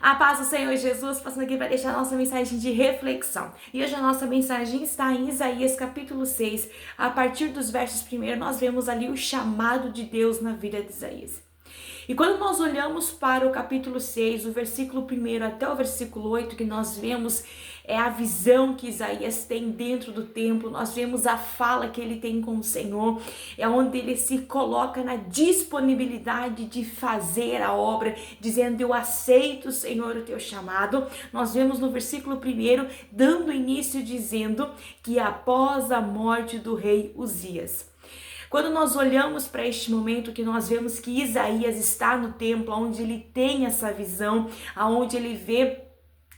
A paz do Senhor Jesus, passando aqui para deixar a nossa mensagem de reflexão. E hoje a nossa mensagem está em Isaías capítulo 6. A partir dos versos 1, nós vemos ali o chamado de Deus na vida de Isaías. E quando nós olhamos para o capítulo 6, o versículo 1 até o versículo 8, que nós vemos a visão que Isaías tem dentro do templo, nós vemos a fala que ele tem com o Senhor, é onde ele se coloca na disponibilidade de fazer a obra, dizendo: eu aceito, Senhor, o teu chamado. Nós vemos no versículo 1, dando início, dizendo que após a morte do rei Uzias. Quando nós olhamos para este momento, que nós vemos que Isaías está no templo, onde ele tem essa visão, aonde ele vê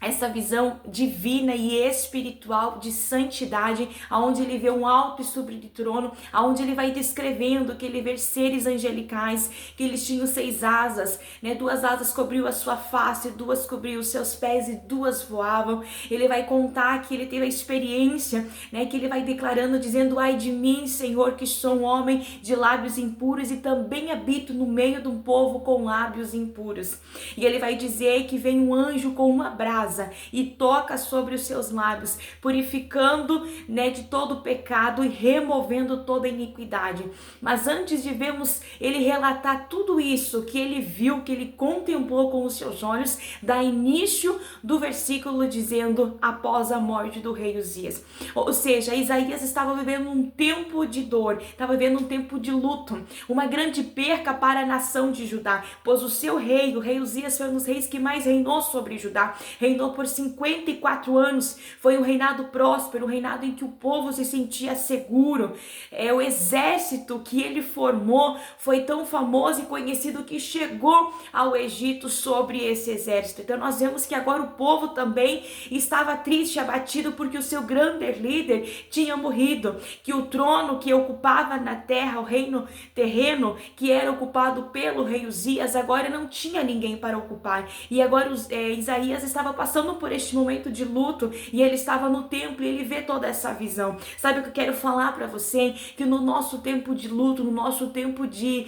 essa visão divina e espiritual de santidade, aonde ele vê um alto e sublime trono, aonde ele vai descrevendo que ele vê seres angelicais, que eles tinham 6 asas, 2 asas cobriu a sua face, 2 cobriu os seus pés e 2 voavam. Ele vai contar que ele teve a experiência, que ele vai declarando, dizendo: ai de mim, Senhor, que sou um homem de lábios impuros e também habito no meio de um povo com lábios impuros. E ele vai dizer que vem um anjo com uma brasa e toca sobre os seus lábios, purificando de todo o pecado e removendo toda a iniquidade. Mas antes de vermos ele relatar tudo isso que ele viu, que ele contemplou com os seus olhos, dá início do versículo dizendo: após a morte do rei Uzias. Ou seja, Isaías estava vivendo um tempo de dor, estava vivendo um tempo de luto, uma grande perca para a nação de Judá, pois o seu rei, o rei Uzias, foi um dos reis que mais reinou sobre Judá, reinou por 54 anos, foi um reinado próspero, um reinado em que o povo se sentia seguro. O exército que ele formou foi tão famoso e conhecido que chegou ao Egito sobre esse exército. Então nós vemos que agora o povo também estava triste, abatido, porque o seu grande líder tinha morrido, que o trono que ocupava na terra, o reino terreno que era ocupado pelo rei Uzias, agora não tinha ninguém para ocupar. E agora Isaías estava passando por este momento de luto, e ele estava no templo e ele vê toda essa visão. Sabe o que eu quero falar para você? Que no nosso tempo de luto, no nosso tempo de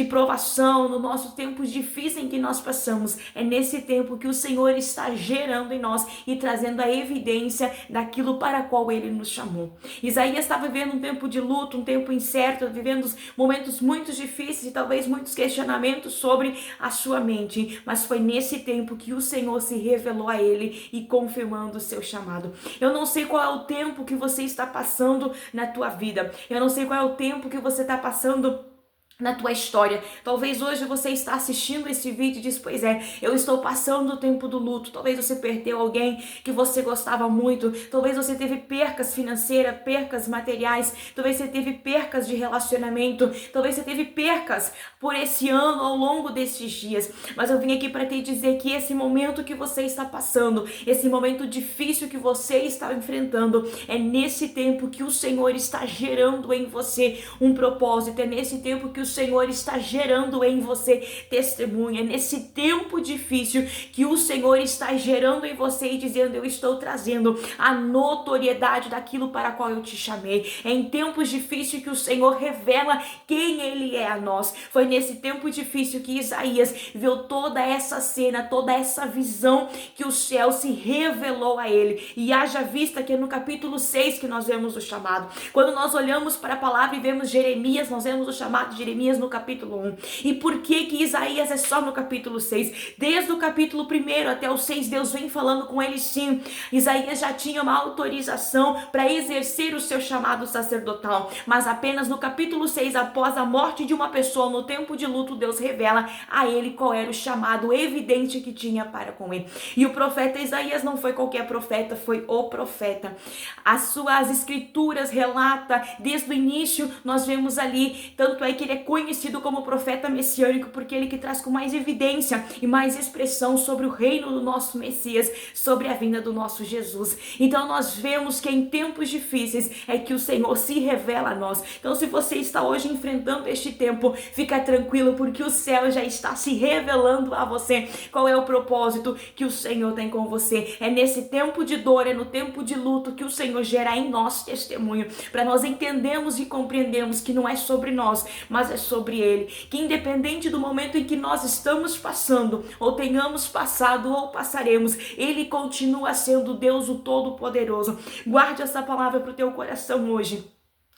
provação, no nosso tempo difícil em que nós passamos, é nesse tempo que o Senhor está gerando em nós e trazendo a evidência daquilo para qual ele nos chamou. Isaías estava vivendo um tempo de luto, um tempo incerto, vivendo momentos muito difíceis e talvez muitos questionamentos sobre a sua mente, mas foi nesse tempo que o Senhor se revelou a ele e confirmando o seu chamado. Eu não sei qual é o tempo que você está passando na tua vida, eu não sei qual é o tempo que você está passando na tua história. Talvez hoje você está assistindo esse vídeo e diz: pois é, eu estou passando o tempo do luto. Talvez você perdeu alguém que você gostava muito, talvez você teve percas financeiras, percas materiais, talvez você teve percas de relacionamento, talvez você teve percas por esse ano, ao longo desses dias. Mas eu vim aqui para te dizer que esse momento que você está passando, esse momento difícil que você está enfrentando, é nesse tempo que o Senhor está gerando em você um propósito, é nesse tempo que o Senhor está gerando em você testemunha, é nesse tempo difícil que o Senhor está gerando em você e dizendo: eu estou trazendo a notoriedade daquilo para qual eu te chamei. É em tempos difíceis que o Senhor revela quem Ele é a nós. Foi nesse tempo difícil que Isaías viu toda essa cena, toda essa visão, que o céu se revelou a ele. E haja vista que é no capítulo 6 que nós vemos o chamado. Quando nós olhamos para a palavra e vemos Jeremias, nós vemos o chamado de Jeremias no capítulo 1. E por que Isaías é só no capítulo 6? Desde o capítulo 1 até o 6, Deus vem falando com ele, sim. Isaías já tinha uma autorização para exercer o seu chamado sacerdotal, mas apenas no capítulo 6, após a morte de uma pessoa, no tempo de luto, Deus revela a ele qual era o chamado evidente que tinha para com ele. E o profeta Isaías não foi qualquer profeta, foi o profeta. As suas escrituras relata desde o início, nós vemos ali, tanto é que ele é conhecido como profeta messiânico, porque ele que traz com mais evidência e mais expressão sobre o reino do nosso Messias, sobre a vinda do nosso Jesus. Então nós vemos que em tempos difíceis é que o Senhor se revela a nós. Então, se você está hoje enfrentando este tempo, fica tranquilo, porque o céu já está se revelando a você qual é o propósito que o Senhor tem com você. É nesse tempo de dor, é no tempo de luto que o Senhor gera em nós testemunho, para nós entendermos e compreendermos que não é sobre nós, mas é sobre ele, que independente do momento em que nós estamos passando, ou tenhamos passado ou passaremos, ele continua sendo Deus o Todo-Poderoso. Guarde essa palavra para o teu coração hoje.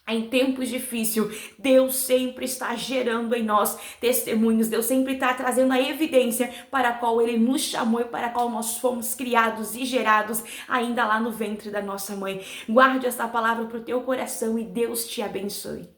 Em tempos difíceis, Deus sempre está gerando em nós testemunhos, Deus sempre está trazendo a evidência para a qual Ele nos chamou e para a qual nós fomos criados e gerados ainda lá no ventre da nossa mãe. Guarde essa palavra para o teu coração e Deus te abençoe.